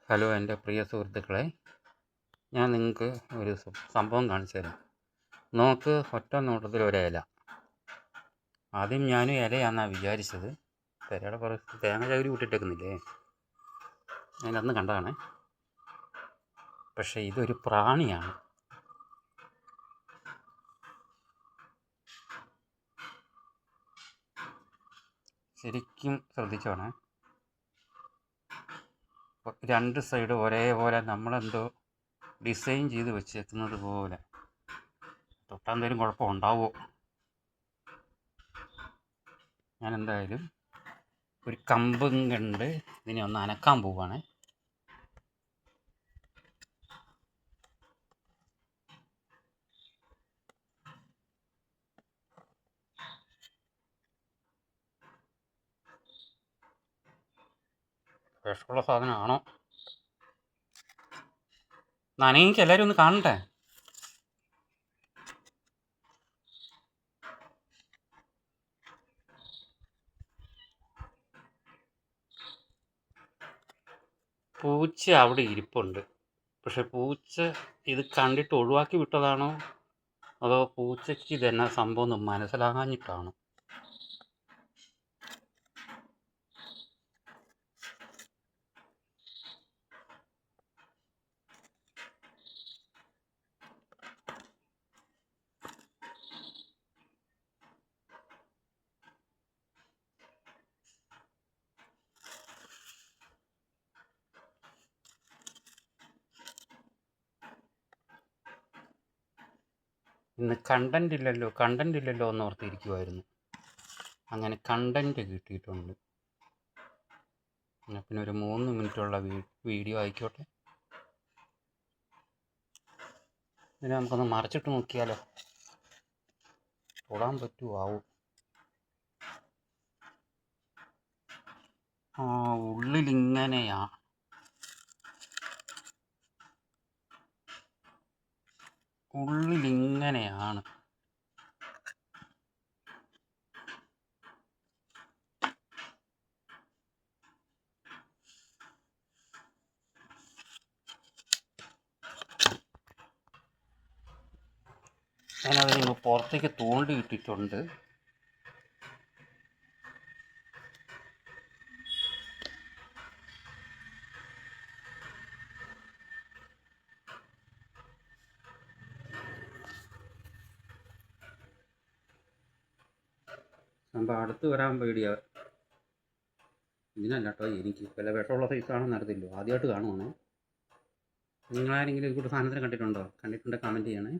Hello എൻ്റെ പ്രിയ സുഹൃത്തുക്കളെ, ഞാൻ നിങ്ങൾക്ക് ഒരു സംഭവം കാണിച്ചു തരാം. നോക്ക്, ഒറ്റ നോട്ടത്തിൽ ഒരു ഇല. ആദ്യം ഞാനും ഇലയാണെന്നാണ് വിചാരിച്ചത്. ഇലയുടെ പുറത്ത് തേങ്ങ ചകിരി കൂട്ടിയിട്ടേക്കുന്നില്ലേ, അതിനന്ന് കണ്ടതാണേ. പക്ഷേ ഇതൊരു പ്രാണിയാണ്. ശരിക്കും ശ്രദ്ധിച്ചോണേ. രണ്ട് സൈഡ് ഒരേപോലെ നമ്മളെന്തോ ഡിസൈൻ ചെയ്ത് വെച്ചേക്കുന്നത് പോലെ. തൊട്ടാൽ എന്തെങ്കിലും കുഴപ്പമുണ്ടാവുമോ? ഞാൻ എന്തായാലും ഒരു കമ്പും കണ്ട് ഇതിനെ ഒന്ന് അനക്കാൻ പോവുകയാണേ. വിഷമുള്ള സാധനമാണോ? നനയെങ്കിൽ എല്ലാവരും ഒന്ന് കാണട്ടെ. പൂച്ച അവിടെ ഇരിപ്പുണ്ട്. പക്ഷെ പൂച്ച ഇത് കണ്ടിട്ട് ഒഴിവാക്കി വിട്ടതാണോ അതോ പൂച്ചയ്ക്ക് ഇതെന്നാ സംഭവം എന്ന് മനസ്സിലാകാഞ്ഞിട്ടാണോ? ഇന്ന് കണ്ടന്റ് ഇല്ലല്ലോ എന്ന് ഓർത്തിരിക്കുമായിരുന്നു. അങ്ങനെ കണ്ടന്റ് കിട്ടിയിട്ടുണ്ട്. പിന്നെ ഒരു 3 മിനിറ്റുള്ള വീഡിയോ ആയിക്കോട്ടെ. ഇതിനെ നമുക്കൊന്ന് മറിച്ചിട്ട് നോക്കിയാലോ? തൊടാൻ പറ്റുമോ ആവും? ഉള്ളിലിങ്ങനെയാണ്. ഞാനതിന് പുറത്തേക്ക് തോണ്ടി ഇട്ടിട്ടുണ്ട്. സംഭവം അടുത്ത് വരാൻ പേടിയാ. ഇതിനല്ല കേട്ടോ, എനിക്ക് വല്ല വിഷമുള്ള സൈസാണെന്ന് അറിയത്തില്ലോ, ആദ്യമായിട്ട് കാണുവാണ്. നിങ്ങളാരെങ്കിലും ഒരു കൂട്ടം സാധനത്തിന് കണ്ടിട്ടുണ്ടോ? കണ്ടിട്ടുണ്ടെങ്കിൽ കമൻറ്റ് ചെയ്യണേ.